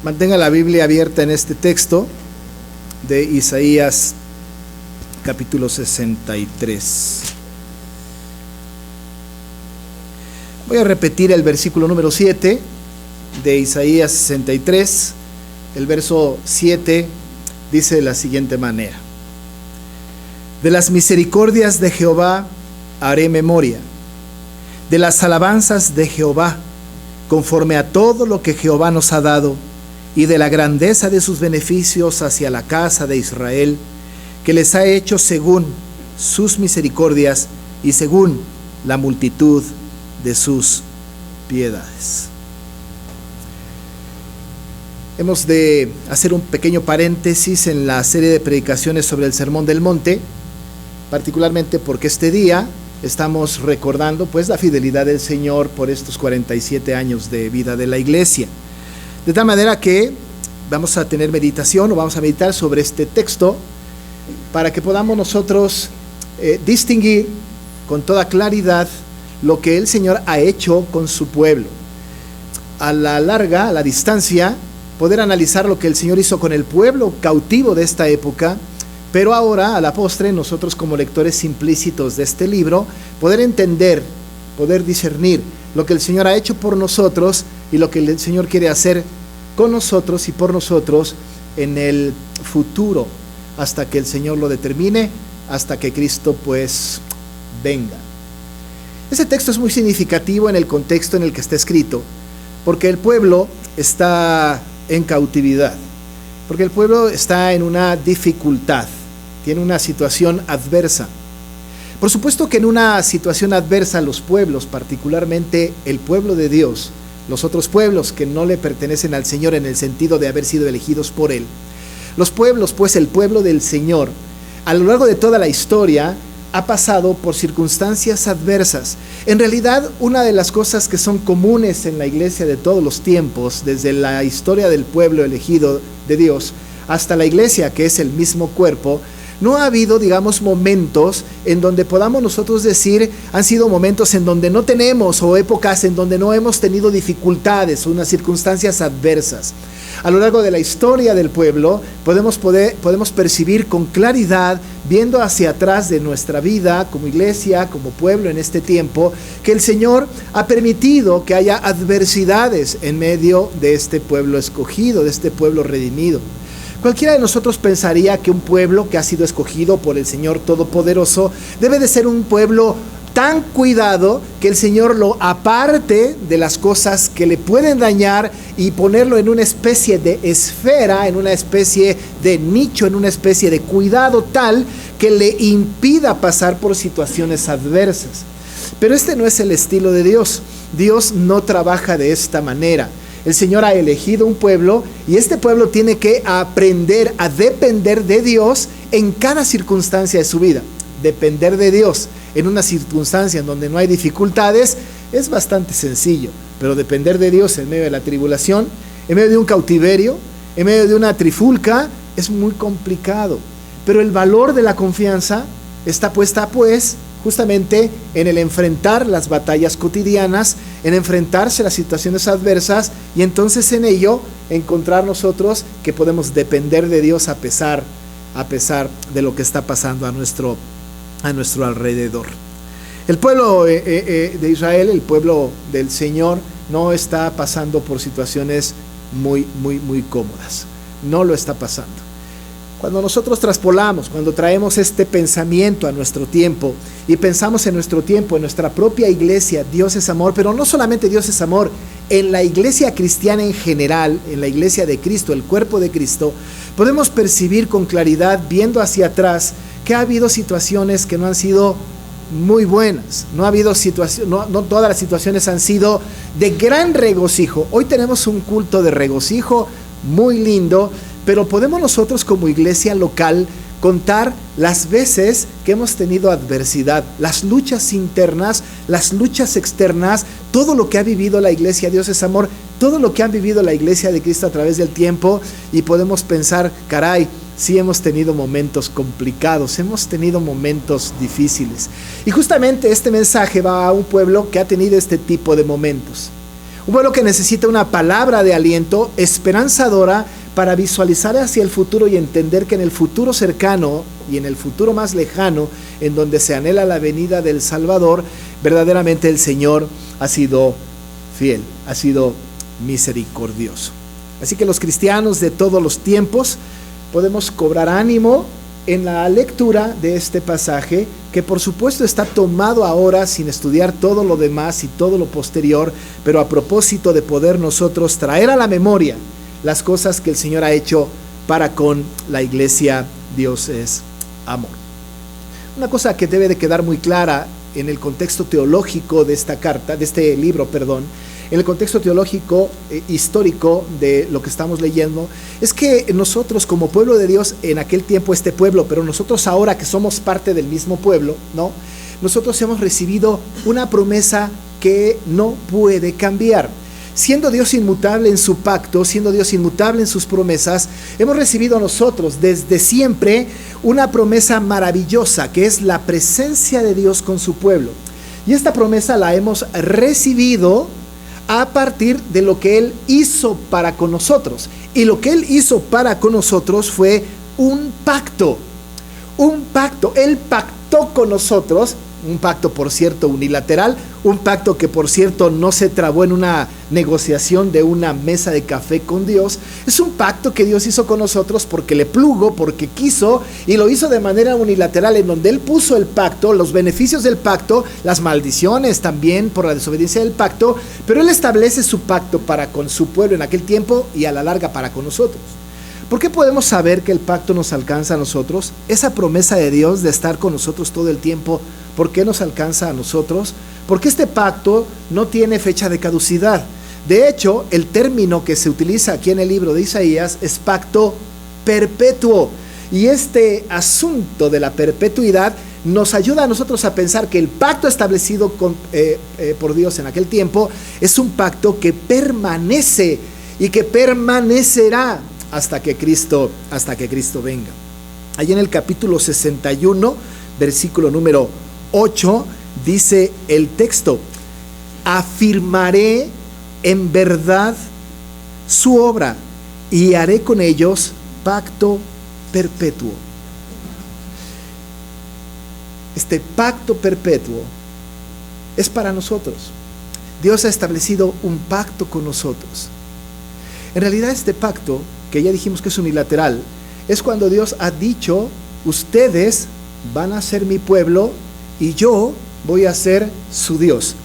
Mantenga la Biblia abierta en este texto de Isaías capítulo 63. Voy a repetir el versículo número 7 de Isaías 63. El verso 7 dice de la siguiente manera: de las misericordias de Jehová haré memoria, de las alabanzas de Jehová, conforme a todo lo que Jehová nos ha dado, y de la grandeza de sus beneficios hacia la casa de Israel, que les ha hecho según sus misericordias y según la multitud de sus piedades. Hemos de hacer un pequeño paréntesis en la serie de predicaciones sobre el Sermón del Monte, particularmente porque este día estamos recordando pues la fidelidad del Señor por estos 47 años de vida de la iglesia. De tal manera que vamos a tener meditación o vamos a meditar sobre este texto para que podamos nosotros distinguir con toda claridad lo que el Señor ha hecho con su pueblo. A la larga, a la distancia, poder analizar lo que el Señor hizo con el pueblo cautivo de esta época, pero ahora, a la postre, nosotros como lectores implícitos de este libro, poder entender, poder discernir lo que el Señor ha hecho por nosotros y lo que el Señor quiere hacer con nosotros y por nosotros en el futuro, hasta que el Señor lo determine, hasta que Cristo pues venga. Ese texto es muy significativo en el contexto en el que está escrito, porque el pueblo está en cautividad, porque el pueblo está en una dificultad, tiene una situación adversa. Por supuesto que en una situación adversa los pueblos, particularmente el pueblo de Dios, los otros pueblos que no le pertenecen al Señor en el sentido de haber sido elegidos por Él, los pueblos, pues el pueblo del Señor, a lo largo de toda la historia, ha pasado por circunstancias adversas. En realidad, una de las cosas que son comunes en la iglesia de todos los tiempos, desde la historia del pueblo elegido de Dios hasta la iglesia, que es el mismo cuerpo, no ha habido, digamos, momentos en donde podamos nosotros decir, han sido momentos en donde no tenemos, o épocas en donde no hemos tenido dificultades, unas circunstancias adversas. A lo largo de la historia del pueblo podemos percibir con claridad, viendo hacia atrás de nuestra vida como iglesia, como pueblo en este tiempo, que el Señor ha permitido que haya adversidades en medio de este pueblo escogido, de este pueblo redimido. Cualquiera de nosotros pensaría que un pueblo que ha sido escogido por el Señor Todopoderoso debe de ser un pueblo tan cuidado que el Señor lo aparte de las cosas que le pueden dañar y ponerlo en una especie de esfera, en una especie de nicho, en una especie de cuidado tal que le impida pasar por situaciones adversas. Pero este no es el estilo de Dios. Dios no trabaja de esta manera. El Señor ha elegido un pueblo y este pueblo tiene que aprender a depender de Dios en cada circunstancia de su vida. Depender de Dios en una circunstancia en donde no hay dificultades es bastante sencillo, pero depender de Dios en medio de la tribulación, en medio de un cautiverio, en medio de una trifulca, es muy complicado. Pero el valor de la confianza está puesta pues justamente en el enfrentar las batallas cotidianas, en enfrentarse a las situaciones adversas y entonces en ello encontrar nosotros que podemos depender de Dios a pesar de lo que está pasando a nuestro alrededor. El pueblo de Israel, el pueblo del Señor, no está pasando por situaciones muy cómodas. No lo está pasando. Cuando nosotros traspolamos, cuando traemos este pensamiento a nuestro tiempo y pensamos en nuestro tiempo, en nuestra propia iglesia, Dios es amor, pero no solamente Dios es amor, en la iglesia cristiana en general, en la iglesia de Cristo, el cuerpo de Cristo, podemos percibir con claridad, viendo hacia atrás, que ha habido situaciones que no han sido muy buenas, no todas las situaciones han sido de gran regocijo. Hoy tenemos un culto de regocijo muy lindo, pero podemos nosotros como iglesia local contar las veces que hemos tenido adversidad, las luchas internas, las luchas externas, todo lo que ha vivido la iglesia Dios es amor, todo lo que han vivido la iglesia de Cristo a través del tiempo, y podemos pensar, caray, sí hemos tenido momentos complicados, hemos tenido momentos difíciles. Y justamente este mensaje va a un pueblo que ha tenido este tipo de momentos. Un pueblo que necesita una palabra de aliento esperanzadora para visualizar hacia el futuro y entender que en el futuro cercano y en el futuro más lejano, en donde se anhela la venida del Salvador, verdaderamente el Señor ha sido fiel, ha sido misericordioso. Así que los cristianos de todos los tiempos podemos cobrar ánimo en la lectura de este pasaje, que por supuesto está tomado ahora sin estudiar todo lo demás y todo lo posterior, pero a propósito de poder nosotros traer a la memoria las cosas que el Señor ha hecho para con la iglesia. Dios es amor. Una cosa que debe de quedar muy clara en el contexto teológico de esta carta, de este libro, en el contexto teológico histórico de lo que estamos leyendo, es que nosotros como pueblo de Dios, en aquel tiempo este pueblo, pero nosotros ahora que somos parte del mismo pueblo, ¿no? Nosotros hemos recibido una promesa que no puede cambiar. Siendo Dios inmutable en su pacto, siendo Dios inmutable en sus promesas, hemos recibido nosotros desde siempre una promesa maravillosa, que es la presencia de Dios con su pueblo. Y esta promesa la hemos recibido a partir de lo que Él hizo para con nosotros. Y lo que Él hizo para con nosotros fue un pacto. Un pacto. Él pactó con nosotros, un pacto por cierto unilateral, un pacto que por cierto no se trabó en una negociación de una mesa de café con Dios. Es un pacto que Dios hizo con nosotros porque le plugo, porque quiso, y lo hizo de manera unilateral, en donde Él puso el pacto, los beneficios del pacto, las maldiciones también por la desobediencia del pacto, pero Él establece su pacto para con su pueblo en aquel tiempo y a la larga para con nosotros. ¿Por qué podemos saber que el pacto nos alcanza a nosotros? Esa promesa de Dios de estar con nosotros todo el tiempo, ¿por qué nos alcanza a nosotros? Porque este pacto no tiene fecha de caducidad. De hecho, el término que se utiliza aquí en el libro de Isaías es pacto perpetuo. Y este asunto de la perpetuidad nos ayuda a nosotros a pensar que el pacto establecido por Dios en aquel tiempo es un pacto que permanece y que permanecerá hasta que Cristo venga. Allí en el capítulo 61, versículo número 8, dice el texto: afirmaré en verdad su obra y haré con ellos pacto perpetuo. Este pacto perpetuo es para nosotros. Dios ha establecido un pacto con nosotros. En realidad este pacto, que ya dijimos que es unilateral, es cuando Dios ha dicho: ustedes van a ser mi pueblo y yo voy a ser su Dios.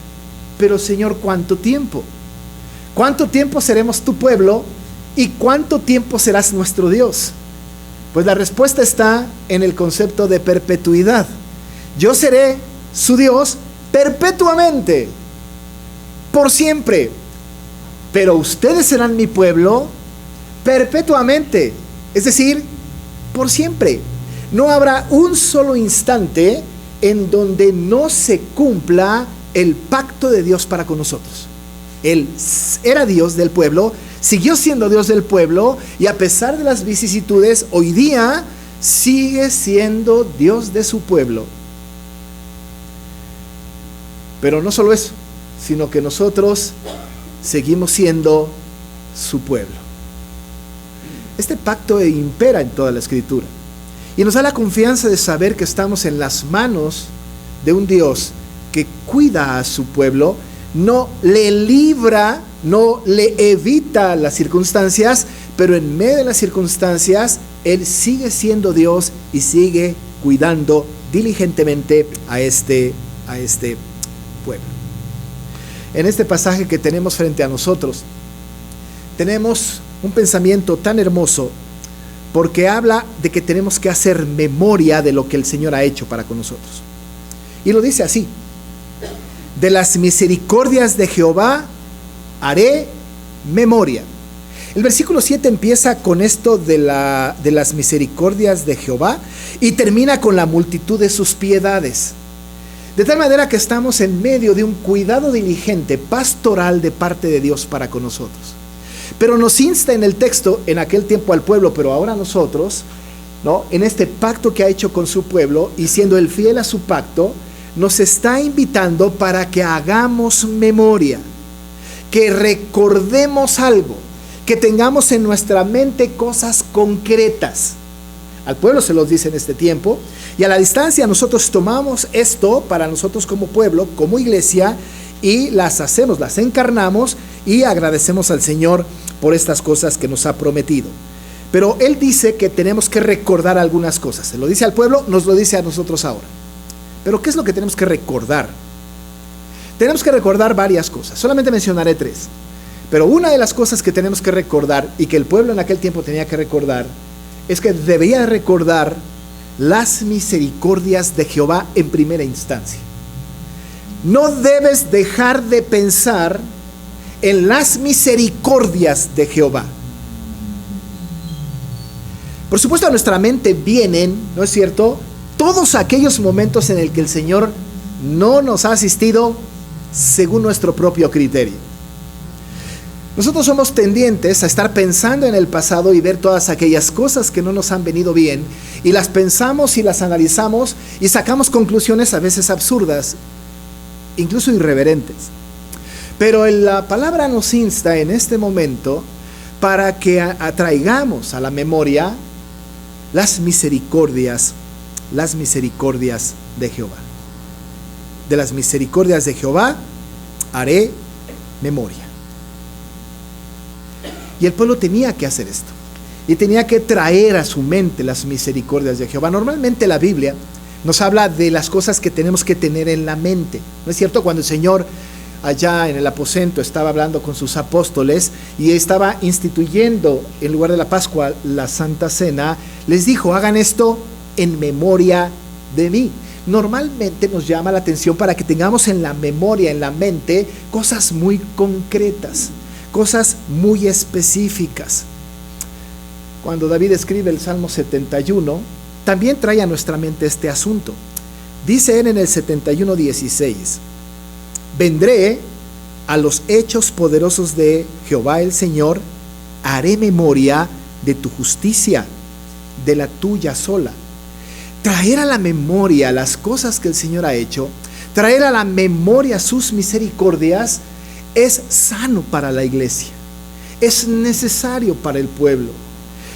Pero Señor, ¿cuánto tiempo? ¿Cuánto tiempo seremos tu pueblo y cuánto tiempo serás nuestro Dios? Pues la respuesta está en el concepto de perpetuidad. Yo seré su Dios perpetuamente, por siempre, pero ustedes serán mi pueblo perpetuamente, es decir, por siempre. No habrá un solo instante en donde no se cumpla el pacto de Dios para con nosotros. Él era Dios del pueblo, siguió siendo Dios del pueblo, y a pesar de las vicisitudes, hoy día sigue siendo Dios de su pueblo. Pero no solo eso, sino que nosotros seguimos siendo su pueblo. Este pacto impera en toda la Escritura y nos da la confianza de saber que estamos en las manos de un Dios que cuida a su pueblo, no le libra, no le evita las circunstancias, pero en medio de las circunstancias Él sigue siendo Dios y sigue cuidando diligentemente a este pueblo. En este pasaje que tenemos frente a nosotros, tenemos un pensamiento tan hermoso, porque habla de que tenemos que hacer memoria de lo que el Señor ha hecho para con nosotros. Y lo dice así: de las misericordias de Jehová haré memoria. El versículo 7 empieza con esto de las misericordias de Jehová y termina con la multitud de sus piedades. De tal manera que estamos en medio de un cuidado diligente, pastoral de parte de Dios para con nosotros. Pero nos insta en el texto, en aquel tiempo al pueblo, pero ahora a nosotros, ¿no? En este pacto que ha hecho con su pueblo, y siendo Él fiel a su pacto, nos está invitando para que hagamos memoria. que recordemos algo, que tengamos en nuestra mente cosas concretas. Al pueblo se los dice en este tiempo, y a la distancia nosotros tomamos esto para nosotros como pueblo, como iglesia, y las hacemos, las encarnamos y agradecemos al Señor por estas cosas que nos ha prometido. Pero Él dice que tenemos que recordar algunas cosas. Se lo dice al pueblo, nos lo dice a nosotros ahora. Pero ¿qué es lo que tenemos que recordar? Tenemos que recordar varias cosas, solamente mencionaré 3. Pero una de las cosas que tenemos que recordar, y que el pueblo en aquel tiempo tenía que recordar, es que debía recordar las misericordias de Jehová en primera instancia. No debes dejar de pensar en las misericordias de Jehová. Por supuesto, a nuestra mente vienen, ¿no es cierto?, todos aquellos momentos en el que el Señor no nos ha asistido según nuestro propio criterio. Nosotros somos tendientes a estar pensando en el pasado y ver todas aquellas cosas que no nos han venido bien, y las pensamos y las analizamos y sacamos conclusiones a veces absurdas, incluso irreverentes. Pero la palabra nos insta en este momento para que atraigamos a la memoria las misericordias de Jehová. De las misericordias de Jehová haré memoria. Y el pueblo tenía que hacer esto, y tenía que traer a su mente las misericordias de Jehová. Normalmente la Biblia nos habla de las cosas que tenemos que tener en la mente, ¿no es cierto? Cuando el Señor allá en el aposento estaba hablando con sus apóstoles y estaba instituyendo en lugar de la Pascua la Santa Cena, les dijo: hagan esto en memoria de mí. Normalmente nos llama la atención para que tengamos en la memoria, en la mente, cosas muy concretas, cosas muy específicas. Cuando David escribe el Salmo 71, también trae a nuestra mente este asunto. Dice él en el 71:16: vendré a los hechos poderosos de Jehová el Señor, haré memoria de tu justicia, de la tuya sola. Traer a la memoria las cosas que el Señor ha hecho, traer a la memoria sus misericordias, es sano para la iglesia, es necesario para el pueblo.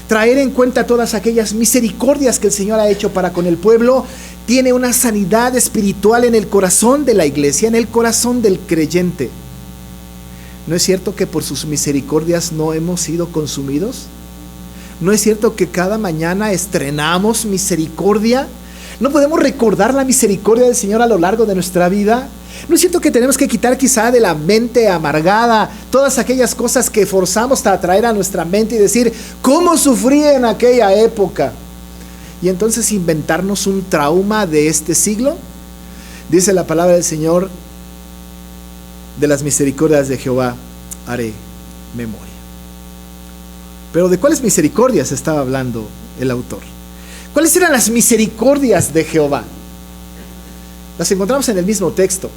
Traer en cuenta todas aquellas misericordias que el Señor ha hecho para con el pueblo tiene una sanidad espiritual en el corazón de la iglesia, en el corazón del creyente. ¿No es cierto que por sus misericordias no hemos sido consumidos? ¿No es cierto que cada mañana estrenamos misericordia? ¿No podemos recordar la misericordia del Señor a lo largo de nuestra vida? ¿No es cierto que tenemos que quitar quizá de la mente amargada todas aquellas cosas que forzamos a traer a nuestra mente y decir: ¿cómo sufrí en aquella época? Y entonces inventarnos un trauma de este siglo. Dice la palabra del Señor: de las misericordias de Jehová haré memoria. Pero ¿de cuáles misericordias estaba hablando el autor? ¿Cuáles eran las misericordias de Jehová? Las encontramos en el mismo texto.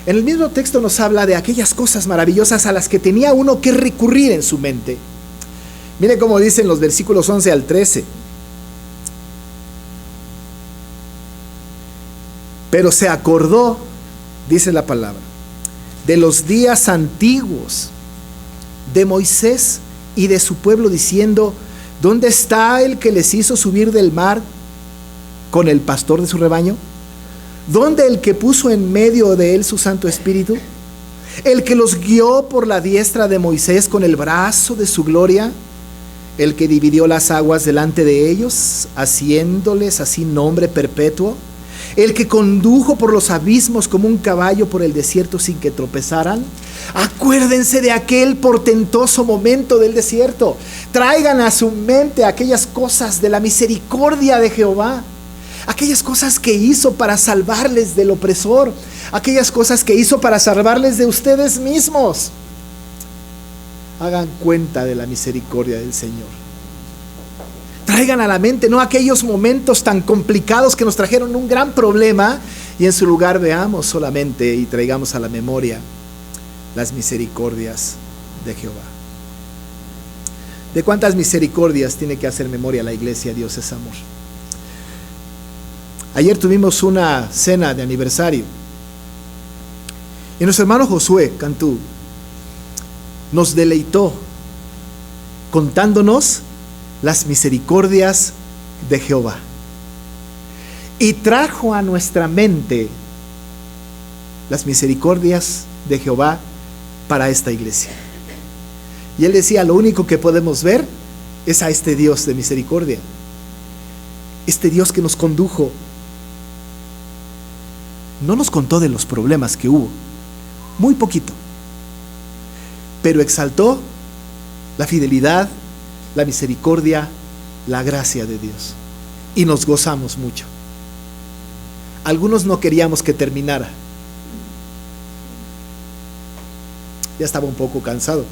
En el mismo texto nos habla de aquellas cosas maravillosas a las que tenía uno que recurrir en su mente. Mire cómo dicen los versículos 11 al 13. Pero se acordó, dice la palabra, de los días antiguos de Moisés y de su pueblo, diciendo: ¿dónde está el que les hizo subir del mar con el pastor de su rebaño? ¿Dónde el que puso en medio de él su Santo Espíritu? ¿El que los guió por la diestra de Moisés con el brazo de su gloria? ¿El que dividió las aguas delante de ellos, haciéndoles así nombre perpetuo? ¿El que condujo por los abismos como un caballo por el desierto sin que tropezaran? Acuérdense de aquel portentoso momento del desierto. Traigan a su mente aquellas cosas de la misericordia de Jehová, aquellas cosas que hizo para salvarles del opresor, aquellas cosas que hizo para salvarles de ustedes mismos. Hagan cuenta de la misericordia del Señor. Traigan a la mente no aquellos momentos tan complicados que nos trajeron un gran problema, y en su lugar veamos solamente y traigamos a la memoria las misericordias de Jehová. ¿De cuántas misericordias tiene que hacer memoria la iglesia? Dios es amor. Ayer tuvimos una cena de aniversario y nuestro hermano Josué Cantú nos deleitó contándonos las misericordias de Jehová y trajo a nuestra mente las misericordias de Jehová para esta iglesia. Y él decía, lo único que podemos ver es a este Dios de misericordia, este Dios que nos condujo. No nos contó de los problemas que hubo, muy poquito, pero exaltó la fidelidad, la misericordia, la gracia de Dios, y nos gozamos mucho. Algunos no queríamos que terminara, ya estaba un poco cansado,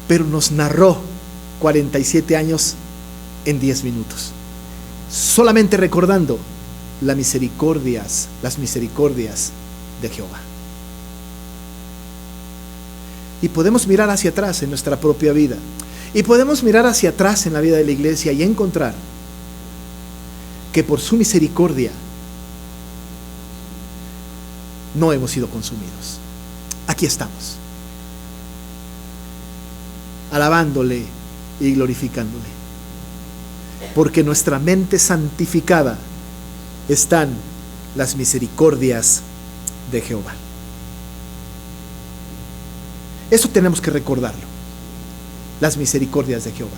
pero nos narró 47 años en 10 minutos, solamente recordando las misericordias de Jehová. Y podemos mirar hacia atrás en nuestra propia vida, y podemos mirar hacia atrás en la vida de la iglesia y encontrar que por su misericordia no hemos sido consumidos. Aquí estamos, alabándole y glorificándole, porque nuestra mente santificada están las misericordias de Jehová. Eso tenemos que recordarlo, las misericordias de Jehová.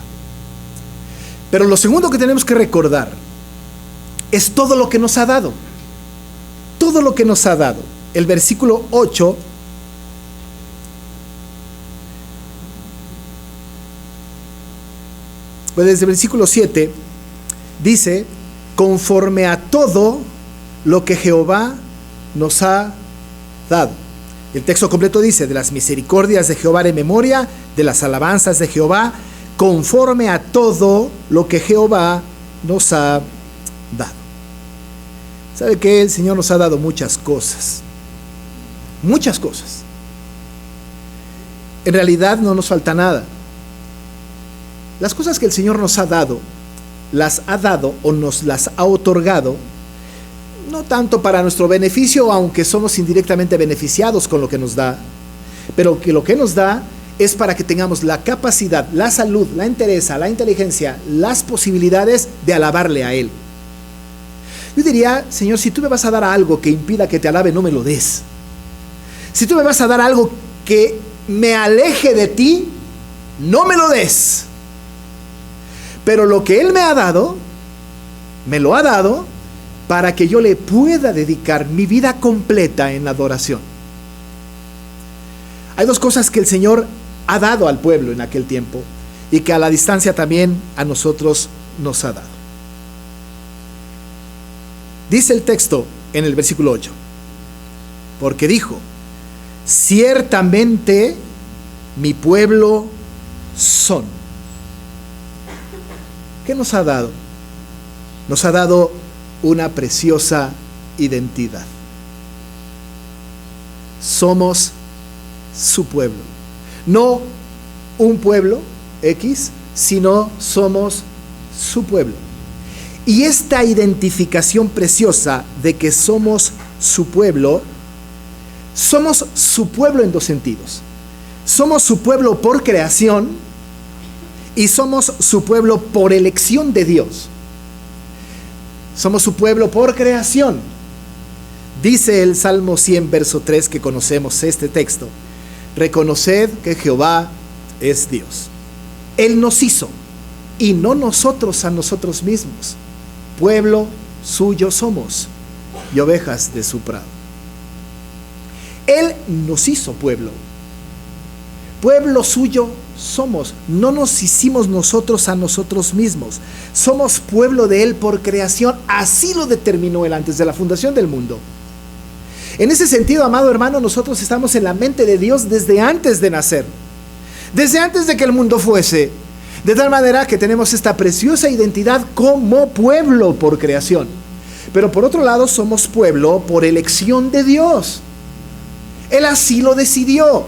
Pero lo segundo que tenemos que recordar es todo lo que nos ha dado. Todo lo que nos ha dado. El versículo 8 pues desde el versículo 7 dice, conforme a todo lo que Jehová nos ha dado. El texto completo dice, de las misericordias de Jehová en memoria, de las alabanzas de Jehová, conforme a todo lo que Jehová nos ha dado. ¿Sabe qué? El Señor nos ha dado muchas cosas. Muchas cosas. En realidad no nos falta nada. Las cosas que el Señor nos ha dado, las ha dado o nos las ha otorgado, no tanto para nuestro beneficio, aunque somos indirectamente beneficiados con lo que nos da, pero que lo que nos da es para que tengamos la capacidad, la salud, la entereza, la inteligencia, las posibilidades de alabarle a Él. Yo diría, Señor, si tú me vas a dar algo que impida que te alabe, no me lo des. Si tú me vas a dar algo que me aleje de ti, no me lo des. Pero lo que Él me ha dado, me lo ha dado para que yo le pueda dedicar mi vida completa en adoración. Hay dos cosas que el Señor ha dado al pueblo en aquel tiempo y que a la distancia también a nosotros nos ha dado. Dice el texto en el versículo 8, porque dijo, ciertamente mi pueblo son. ¿Qué nos ha dado? Nos ha dado una preciosa identidad. Somos su pueblo. No un pueblo X, sino somos su pueblo. Y esta identificación preciosa de que somos su pueblo en dos sentidos. Somos su pueblo por creación y somos su pueblo por elección de Dios. Somos su pueblo por creación. Dice el Salmo 100, verso 3, que conocemos este texto. Reconoced que Jehová es Dios. Él nos hizo y no nosotros a nosotros mismos. Pueblo suyo somos y ovejas de su prado. Él nos hizo pueblo. Pueblo suyo somos. No nos hicimos nosotros a nosotros mismos. Somos pueblo de Él por creación. Así lo determinó Él antes de la fundación del mundo. En ese sentido, amado hermano, nosotros estamos en la mente de Dios desde antes de nacer. Desde antes de que el mundo fuese. De tal manera que tenemos esta preciosa identidad como pueblo por creación. Pero por otro lado, somos pueblo por elección de Dios. Él así lo decidió.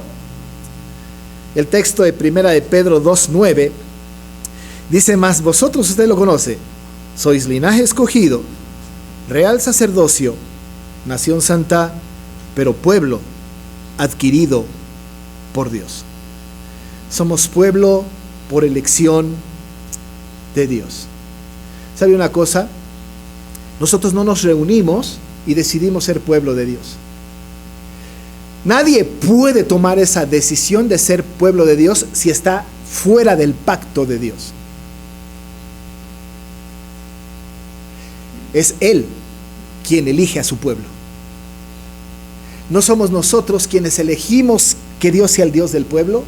El texto de primera de Pedro 2:9 dice, mas vosotros, usted lo conoce, sois linaje escogido, real sacerdocio, nación santa, pero pueblo adquirido por Dios. Somos pueblo por elección de Dios. ¿Sabe una cosa? Nosotros no nos reunimos y decidimos ser pueblo de Dios. Nadie puede tomar esa decisión de ser pueblo de Dios si está fuera del pacto de Dios. Es Él quien elige a su pueblo. No somos nosotros quienes elegimos que Dios sea el Dios del pueblo,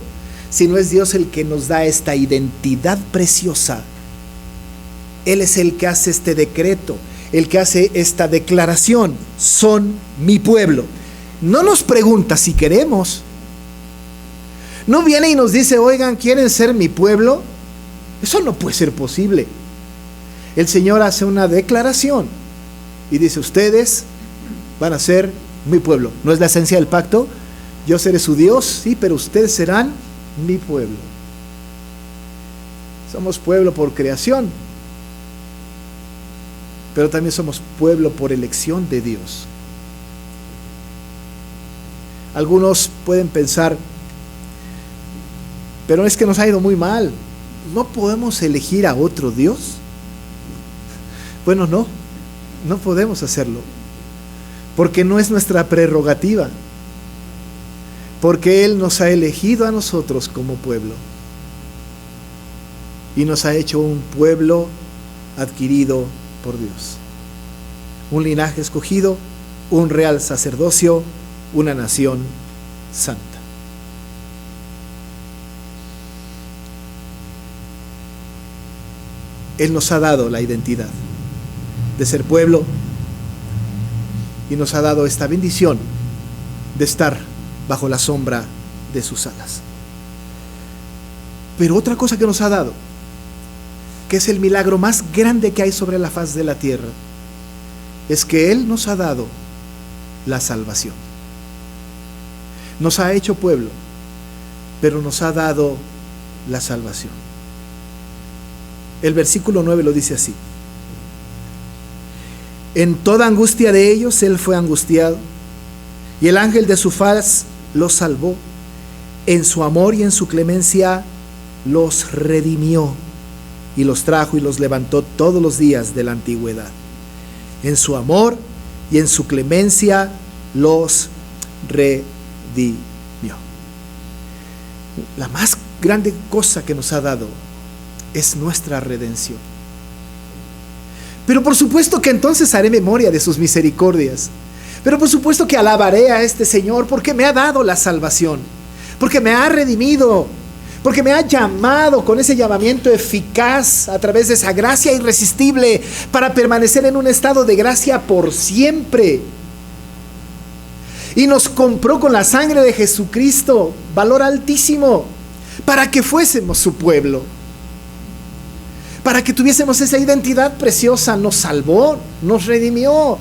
sino es Dios el que nos da esta identidad preciosa. Él es el que hace este decreto, el que hace esta declaración: son mi pueblo. No nos pregunta si queremos. No viene y nos dice: oigan, ¿quieren ser mi pueblo? Eso no puede ser posible. El Señor hace una declaración y dice: ustedes van a ser mi pueblo. ¿No es la esencia del pacto? Yo seré su Dios, sí, pero ustedes serán mi pueblo. Somos pueblo por creación, pero también somos pueblo por elección de Dios. Algunos pueden pensar: pero es que nos ha ido muy mal, ¿no podemos elegir a otro Dios? Bueno, no podemos hacerlo, porque no es nuestra prerrogativa, porque Él nos ha elegido a nosotros como pueblo y nos ha hecho un pueblo adquirido por Dios, un linaje escogido, un real sacerdocio, una nación santa. Él nos ha dado la identidad de ser pueblo y nos ha dado esta bendición de estar bajo la sombra de sus alas. Pero otra cosa que nos ha dado, que es el milagro más grande que hay sobre la faz de la tierra, es que Él nos ha dado la salvación. Nos ha hecho pueblo, pero nos ha dado la salvación. El versículo 9 lo dice así: en toda angustia de ellos Él fue angustiado, y el ángel de su faz los salvó. En su amor y en su clemencia los redimió, y los trajo y los levantó todos los días de la antigüedad. En su amor y en su clemencia los redimió. La más grande cosa que nos ha dado es nuestra redención. Pero por supuesto que entonces haré memoria de sus misericordias. Pero por supuesto que alabaré a este Señor porque me ha dado la salvación, porque me ha redimido, porque me ha llamado con ese llamamiento eficaz a través de esa gracia irresistible para permanecer en un estado de gracia por siempre. Y nos compró con la sangre de Jesucristo, valor altísimo, para que fuésemos su pueblo, para que tuviésemos esa identidad preciosa. Nos salvó, nos redimió.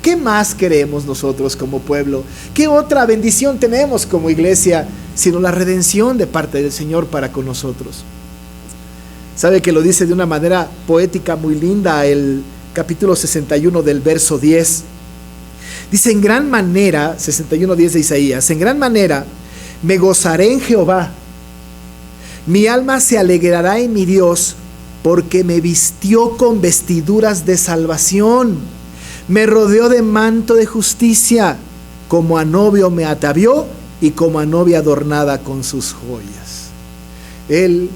¿Qué más queremos nosotros como pueblo? ¿Qué otra bendición tenemos como iglesia sino la redención de parte del Señor para con nosotros? ¿Sabe que lo dice de una manera poética muy linda el capítulo 61 del verso 10? Dice: en gran manera, 61:10 de Isaías, en gran manera me gozaré en Jehová, mi alma se alegrará en mi Dios, porque me vistió con vestiduras de salvación, me rodeó de manto de justicia, como a novio me atavió y como a novia adornada con sus joyas. Él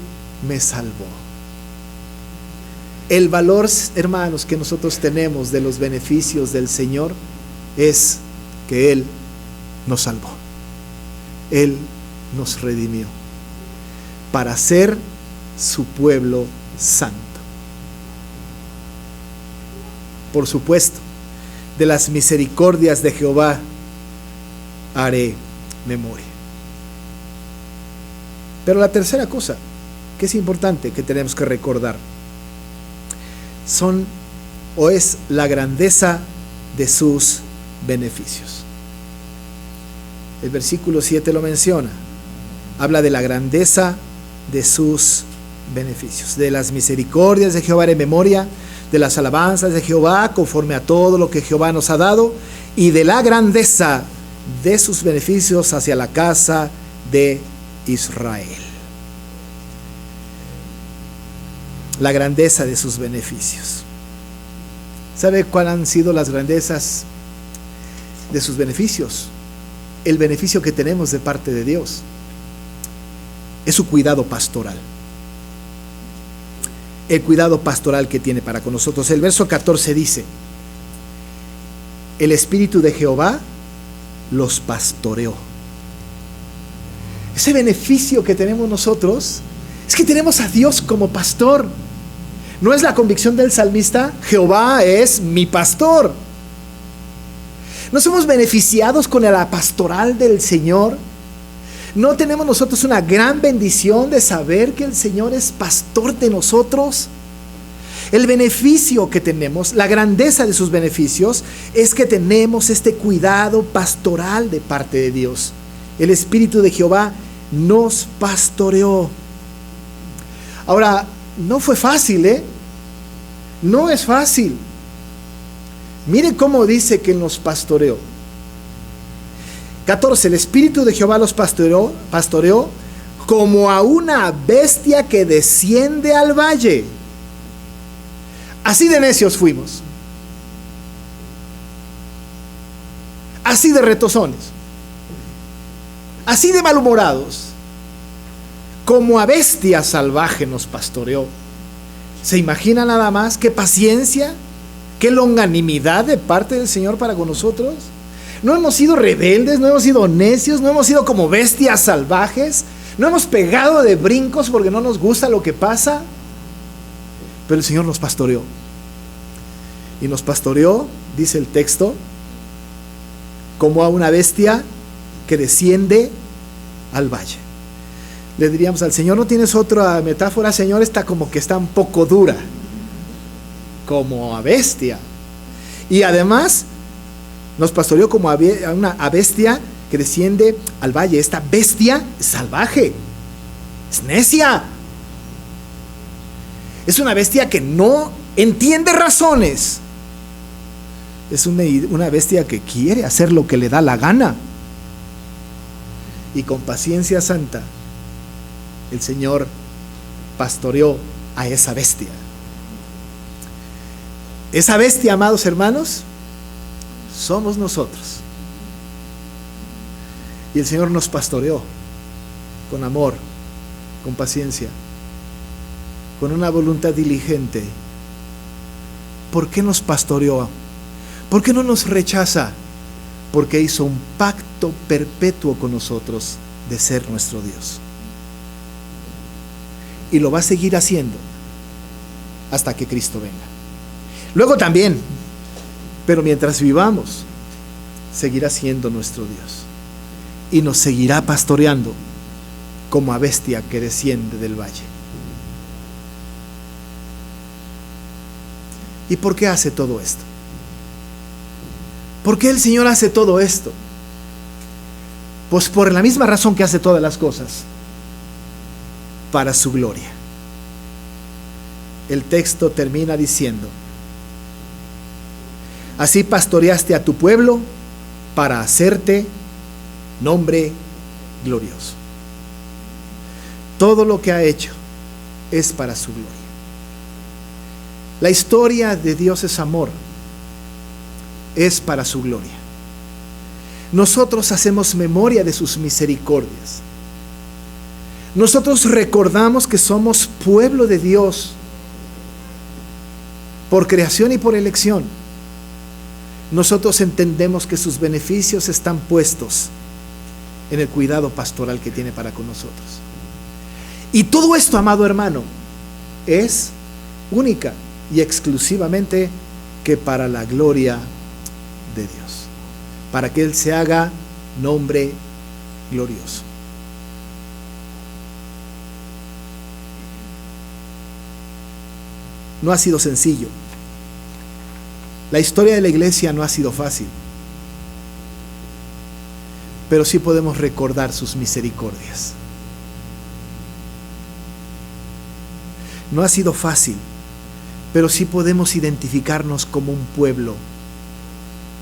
me salvó. El valor, hermanos, que nosotros tenemos de los beneficios del Señor es que Él nos salvó. Él nos redimió para ser su pueblo santo. Por supuesto, de las misericordias de Jehová haré memoria. Pero la tercera cosa que es importante que tenemos que recordar es la grandeza de sus beneficios. El versículo 7 lo menciona. Habla de la grandeza de sus beneficios. De las misericordias de Jehová haré memoria, de las alabanzas de Jehová conforme a todo lo que Jehová nos ha dado, y de la grandeza de sus beneficios hacia la casa de Israel. la grandeza de sus beneficios. ¿Sabe cuáles han sido las grandezas de sus beneficios? El beneficio que tenemos de parte de Dios es su cuidado pastoral. El cuidado pastoral que tiene para con nosotros. El verso 14 dice: el Espíritu de Jehová los pastoreó. Ese beneficio que tenemos nosotros es que tenemos a Dios como pastor. ¿No es la convicción del salmista? Jehová es mi pastor. ¿No somos beneficiados con la pastoral del Señor? ¿No tenemos nosotros una gran bendición de saber que el Señor es pastor de nosotros? El beneficio que tenemos, la grandeza de sus beneficios, es que tenemos este cuidado pastoral de parte de Dios. El Espíritu de Jehová nos pastoreó. Ahora, no fue fácil, no es fácil. Mire cómo dice que nos pastoreó. 14, el Espíritu de Jehová los pastoreó como a una bestia que desciende al valle. Así de necios fuimos. Así de retozones. Así de malhumorados. Como a bestia salvaje nos pastoreó. ¿Se imagina nada más qué paciencia, qué longanimidad de parte del Señor para con nosotros? No hemos sido rebeldes, no hemos sido necios, no hemos sido como bestias salvajes, no hemos pegado de brincos porque no nos gusta lo que pasa. Pero el Señor nos pastoreó. Y nos pastoreó, dice el texto, como a una bestia que desciende al valle. Le diríamos al Señor: ¿no tienes otra metáfora, Señor? Esta como que está un poco dura. Como a bestia. Y además nos pastoreó como a una bestia que desciende al valle. Esta bestia es salvaje, es necia. Es una bestia que no entiende razones. Es una bestia que quiere hacer lo que le da la gana. Y con paciencia santa, el Señor pastoreó a esa bestia. Esa bestia, amados hermanos, somos nosotros. Y el Señor nos pastoreó con amor, con paciencia, con una voluntad diligente. ¿Por qué nos pastoreó? ¿Por qué no nos rechaza? Porque hizo un pacto perpetuo con nosotros de ser nuestro Dios. Y lo va a seguir haciendo hasta que Cristo venga. Luego también, pero mientras vivamos, seguirá siendo nuestro Dios. Y nos seguirá pastoreando como a bestia que desciende del valle. ¿Y por qué hace todo esto? ¿Por qué el Señor hace todo esto? Pues por la misma razón que hace todas las cosas: para su gloria. El texto termina diciendo: así pastoreaste a tu pueblo para hacerte nombre glorioso. Todo lo que ha hecho es para su gloria. La historia de Dios es amor, es para su gloria. Nosotros hacemos memoria de sus misericordias. Nosotros recordamos que somos pueblo de Dios por creación y por elección. Nosotros entendemos que sus beneficios están puestos en el cuidado pastoral que tiene para con nosotros. Y todo esto, amado hermano, es única y exclusivamente que para la gloria de Dios, para que Él se haga nombre glorioso. No ha sido sencillo. La historia de la iglesia no ha sido fácil, pero sí podemos recordar sus misericordias. No ha sido fácil, pero sí podemos identificarnos como un pueblo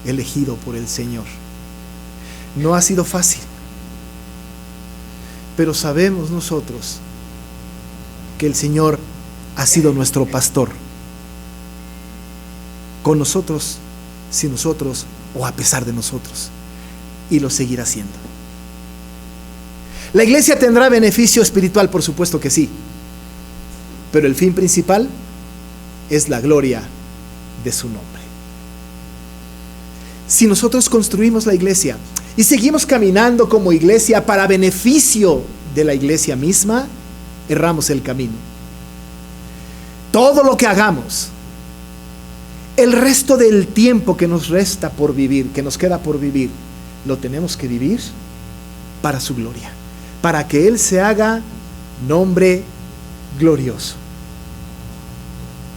elegido por el Señor. No ha sido fácil, pero sabemos nosotros que el Señor ha sido nuestro pastor, con nosotros, sin nosotros o a pesar de nosotros, y lo seguirá haciendo. La iglesia tendrá beneficio espiritual, por supuesto que sí, pero el fin principal es la gloria de su nombre. Si nosotros construimos la iglesia y seguimos caminando como iglesia para beneficio de la iglesia misma, erramos el camino. Todo lo que hagamos, el resto del tiempo que nos resta por vivir, que nos queda por vivir, lo tenemos que vivir para su gloria, para que Él se haga nombre glorioso.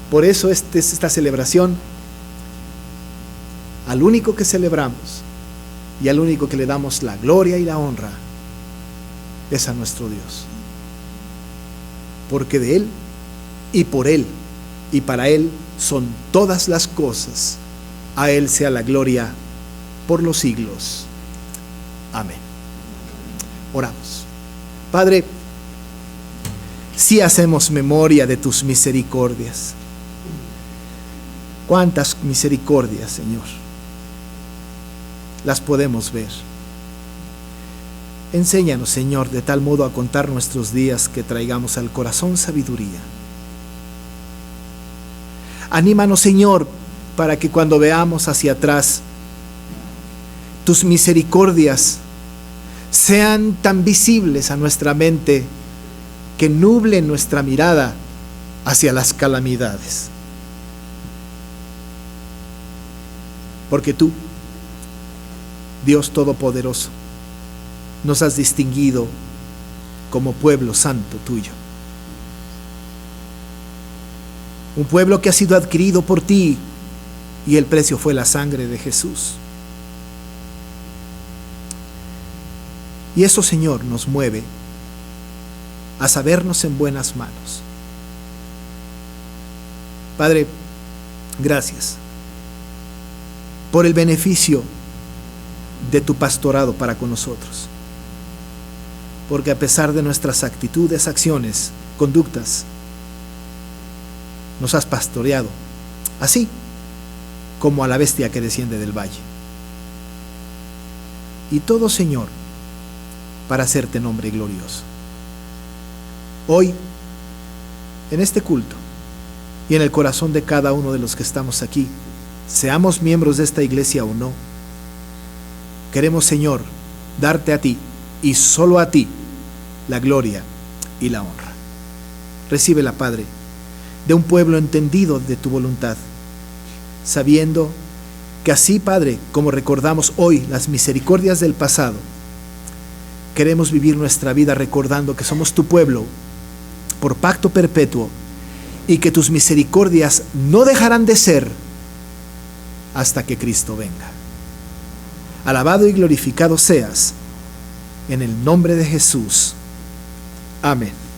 Por eso esta celebración, al único que celebramos y al único que le damos la gloria y la honra, es a nuestro Dios. Porque de Él y por Él y para Él son todas las cosas. A Él sea la gloria por los siglos. Amén. Oramos. Padre, si hacemos memoria de tus misericordias. Cuántas misericordias, Señor, las podemos ver. Enséñanos, Señor, de tal modo a contar nuestros días que traigamos al corazón sabiduría. Anímanos, Señor, para que cuando veamos hacia atrás, tus misericordias sean tan visibles a nuestra mente que nublen nuestra mirada hacia las calamidades. Porque tú, Dios Todopoderoso, nos has distinguido como pueblo santo tuyo. Un pueblo que ha sido adquirido por ti y el precio fue la sangre de Jesús. Y eso, Señor, nos mueve a sabernos en buenas manos. Padre, gracias por el beneficio de tu pastorado para con nosotros. Porque a pesar de nuestras actitudes, acciones, conductas, nos has pastoreado, así como a la bestia que desciende del valle. Y todo, Señor, para hacerte nombre glorioso. Hoy, en este culto y en el corazón de cada uno de los que estamos aquí, seamos miembros de esta iglesia o no, queremos, Señor, darte a ti y solo a ti la gloria y la honra. Recíbela, Padre, de un pueblo entendido de tu voluntad, sabiendo que así, Padre, como recordamos hoy las misericordias del pasado, queremos vivir nuestra vida recordando que somos tu pueblo por pacto perpetuo y que tus misericordias no dejarán de ser hasta que Cristo venga. Alabado y glorificado seas en el nombre de Jesús. Amén.